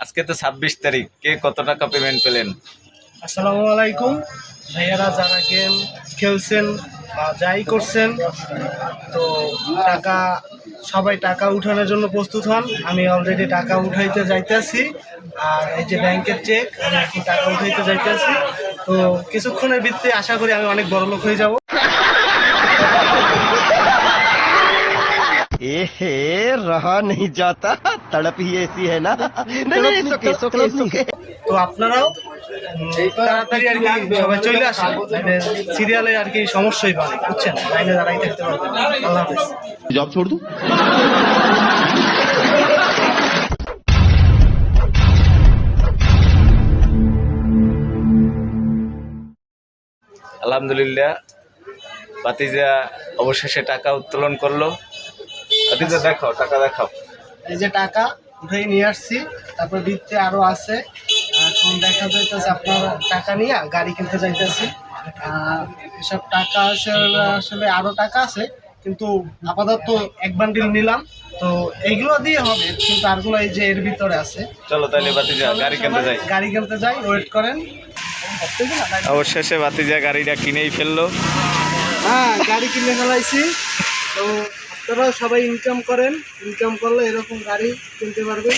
আজকে তো 26 তারিখ, কে কত টাকা পেমেন্ট পেলেন? আসসালামু আলাইকুম ভাইয়ারা, যারা গেম খেলছেন বা যাই করছেন, তো টাকা সবাই টাকা উঠানোর জন্য প্রস্তুত হন। আমি অলরেডি টাকা উঠাইতে যাইতেছি, আর এই যে ব্যাংকের চেক, আমি এখন টাকা উঠাইতে যাইতেছি। তো কিছুক্ষণের ভিত্তি আশা করি আমি অনেক বড় লোক হয়ে যাব। रहा नहीं जाता, तड़प ही ऐसी है ना। नहीं नहीं, it's okay, it's okay, it's okay। তো আপনারাও তাড়াতাড়ি আর কি সবাই চলে আসেন, সিরিয়ালে আর কি সমস্যাই পাবে, বুঝছেন? লাইনে দাঁড়াই থাকতে পারবেন। আল্লাহ হাফেজ। जॉब छोड़ दूं? আলহামদুলিল্লাহ, ভাতিজা অবশেষে টাকা উত্তোলন করলো। ভাতিজা দেখাও, টাকা দেখাও। এই যে টাকা উঠে নিয়ে আসছি, তারপর বৃত্তে আরো আছে। এখন দেখা যাইতেছে আপনার টাকা নিয়ে গাড়ি কিনতে যাইতেছি। এসব টাকা আছে, আসলে আরো টাকা আছে, কিন্তু আপাতত এক বান্ডিল নিলাম। তো এইগুলো দিয়ে হবে, কিন্তু আরগুলো এই যে এর ভিতরে আছে। চলো তাহলে ভাতিজা গাড়ি কিনতে যাই। গাড়ি কিনতে যাই, ওয়েট করেন। অবশেষে ভাতিজা গাড়িটা কিনেই ফেললো। হ্যাঁ, গাড়ি কিনে ফেলাইছি। তো আপনারাও সবাই ইনকাম করেন, ইনকাম করলে এরকম গাড়ি কিনতে পারবেন।